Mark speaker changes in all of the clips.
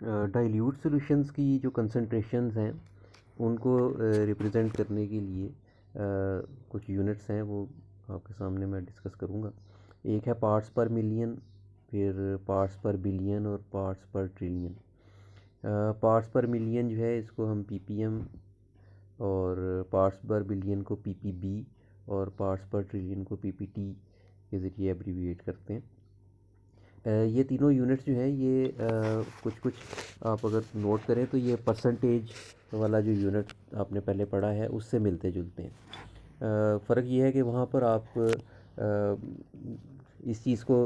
Speaker 1: Dilute solutions की जो concentrations हैं उनको रिप्रेजेंट करने के लिए कुछ यूनिट्स हैं, वो आपके सामने मैं डिस्कस करूँगा। एक है पार्ट्स पर मिलियन, फिर पार्ट्स पर बिलियन और पार्ट्स पर ट्रिलियन। पार्ट्स पर मिलियन जो है इसको हम पीपीएम, और पार्ट्स पर बिलियन को पीपीबी, और पार्ट्स पर ट्रिलियन को पीपीटी के ज़रिए एब्रीविएट करते हैं। ये तीनों यूनिट्स जो हैं ये कुछ कुछ आप अगर नोट करें तो ये परसेंटेज वाला जो यूनिट आपने पहले पढ़ा है उससे मिलते जुलते हैं। फ़र्क ये है कि वहाँ पर आप इस चीज़ को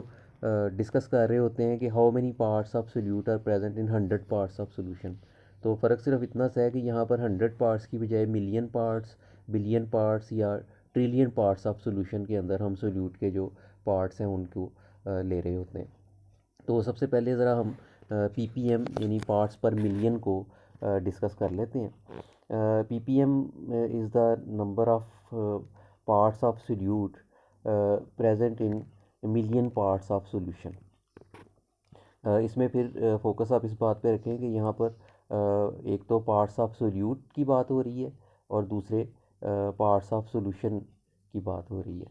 Speaker 1: डिस्कस कर रहे होते हैं कि how many parts of solute are present in 100 parts of solution. तो फ़र्क सिर्फ इतना सा है कि यहाँ पर 100 पार्ट्स की बजाय मिलियन पार्ट्स, बिलियन पार्ट्स या ट्रिलियन पार्ट्स ऑफ सोल्यूशन के अंदर हम सोल्यूट के जो पार्ट्स हैं उनको ले रहे होते हैं। तो सबसे पहले ज़रा हम पीपीएम यानी पार्ट्स पर मिलियन को डिस्कस कर लेते हैं। Ppm is the number of parts of solute present in million parts of solution. इसमें फिर फोकस आप इस बात पे रखें कि यहाँ पर एक तो पार्ट्स ऑफ सोल्यूट की बात हो रही है और दूसरे पार्ट्स ऑफ सॉल्यूशन की बात हो रही है।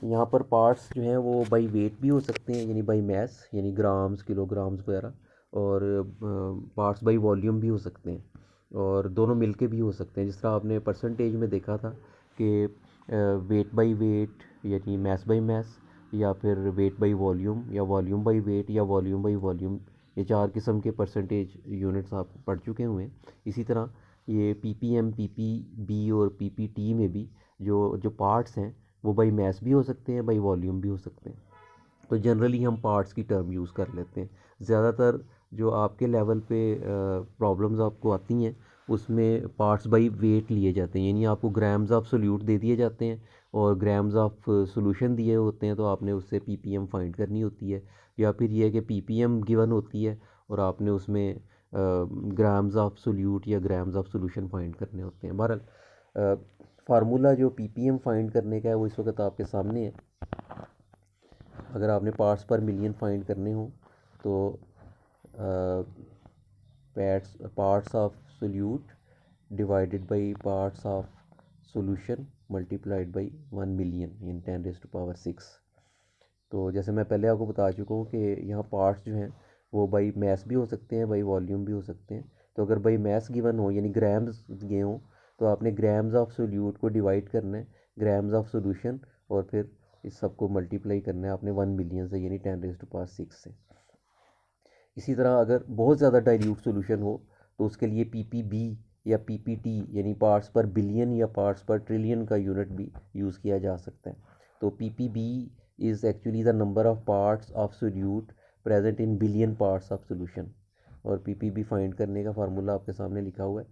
Speaker 1: यहाँ पर पार्ट्स जो हैं वो बाई वेट भी हो सकते हैं, यानी बाई मैस, यानी ग्राम्स, किलोग्राम्स वगैरह, और पार्ट्स बाई वॉल्यूम भी हो सकते हैं, और दोनों मिलके भी हो सकते हैं। जिस तरह आपने परसेंटेज में देखा था कि वेट बाई वेट यानी मैस बाई मैस, या फिर वेट बाई वॉल्यूम, या वॉल्यूम बाई वेट, या वॉल्यूम बाई वॉल्यूम, ये 4 किस्म के परसेंटेज यूनिट्स आप पढ़ चुके हुए हैं। इसी तरह ये पीपीएम, पीपीबी और पीपीटी में भी जो जो पार्ट्स हैं वो बाई मैस भी हो सकते हैं, बाई वॉल्यूम भी हो सकते हैं। तो जनरली हम पार्ट्स की टर्म यूज़ कर लेते हैं। ज़्यादातर जो आपके लेवल पे प्रॉब्लम्स आपको आती हैं उसमें पार्ट्स बाई वेट लिए जाते हैं, यानी आपको ग्राम्स ऑफ सोल्यूट दे दिए जाते हैं और ग्राम्स ऑफ सॉल्यूशन दिए होते हैं, तो आपने उससे पीपीएम फाइंड करनी होती है। या फिर ये है कि पीपीएम गिवन होती है और आपने उसमें ग्राम्स ऑफ सोल्यूट या ग्राम्स ऑफ सॉल्यूशन फाइंड करने होते हैं। बहरहाल फार्मूला जो पीपीएम फाइंड करने का है वो इस वक्त आपके सामने है। अगर आपने पार्ट्स पर मिलियन फाइंड करने हो तो parts of solute divided by parts of solution multiplied by 1 million in 10⁻⁶। तो जैसे मैं पहले आपको बता चुका हूँ कि यहाँ पार्ट्स जो हैं वो बाई मैस भी हो सकते हैं, बाई वॉल्यूम भी हो सकते हैं। तो अगर बाई मैस गिवन हो यानी ग्राम्स दिए हों तो आपने ग्राम्स ऑफ सोल्यूट को डिवाइड करना है ग्राम्स ऑफ सोल्यूशन, और फिर इस सब को मल्टीप्लाई करना है आपने 1 मिलियन से यानी 10⁻⁶ से। इसी तरह अगर बहुत ज़्यादा डाइल्यूट सोल्यूशन हो तो उसके लिए पीपीबी या पीपीटी यानी पार्ट्स पर बिलियन या पार्ट्स पर ट्रिलियन का यूनिट भी यूज़ किया जा सकता है। तो PPB is actually the number of parts of solute present in billion parts of solution. और पीपीबी फाइंड करने का फार्मूला आपके सामने लिखा हुआ है,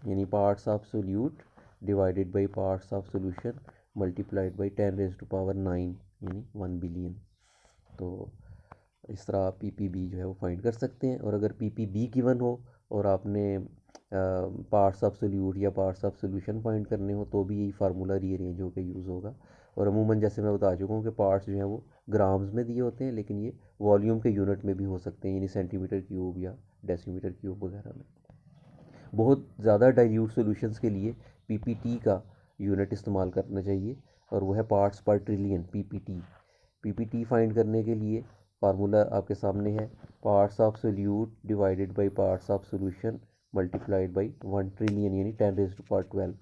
Speaker 1: यानी parts of solute divided by parts of solution multiplied by 10⁻⁹ यानी 1 बिलियन। तो इस तरह आप पीपीबी जो है वो फाइंड कर सकते हैं। और अगर पीपीबी गिवन हो और आपने पार्ट्स ऑफ सोल्यूट या पार्ट्स ऑफ सोल्यूशन फाइंड करने हो तो भी यही फार्मूला रीअरेंज होकर यूज़ होगा। और अमूमन जैसे मैं बता चुका हूँ कि पार्ट्स जो हैं वो ग्राम्स में दिए होते हैं, लेकिन ये वॉल्यूम के यूनिट में भी हो सकते हैं, यानी सेंटीमीटर क्यूब या डेसीमीटर क्यूब वगैरह में। बहुत ज़्यादा डाइल्यूट सॉल्यूशंस के लिए पीपीटी का यूनिट इस्तेमाल करना चाहिए और वो है पार्ट्स पर ट्रिलियन, पीपीटी। पीपीटी फाइंड करने के लिए फार्मूला आपके सामने है, parts of solute divided by parts of solution multiplied by 1 trillion यानी 10⁻12।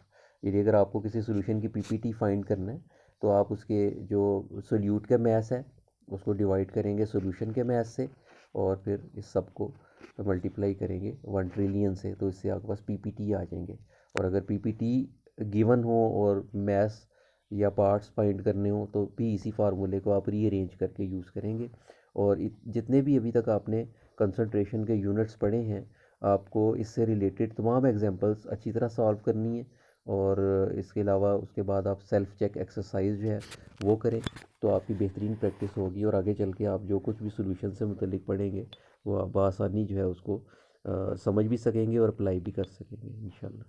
Speaker 1: यदि अगर आपको किसी सोल्यूशन की पीपीटी फाइंड करना है तो आप उसके जो सोल्यूट का मैस है उसको डिवाइड करेंगे सोल्यूशन के मैस से, और फिर इस सब को मल्टीप्लाई करेंगे 1 ट्रिलियन से, तो इससे आपके पास पीपीटी आ जाएंगे। और अगर पीपीटी गिवन हो और मैस या पार्ट्स फाइंड करने हो तो भी इसी फार्मूले को आप रीअरेंज करके यूज़ करेंगे। और जितने भी अभी तक आपने कंसंट्रेशन के यूनिट्स पढ़े हैं आपको इससे रिलेटेड तमाम एग्जांपल्स अच्छी तरह सॉल्व करनी है। और इसके अलावा उसके बाद आप सेल्फ चेक एक्सरसाइज जो है वो करें तो आपकी बेहतरीन प्रैक्टिस होगी, और आगे चल के आप जो कुछ भी सोल्यूशन से मुतल्लिक पढ़ेंगे वो आप बआसानी जो है उसको समझ भी सकेंगे और अप्लाई भी कर सकेंगे इंशाल्लाह।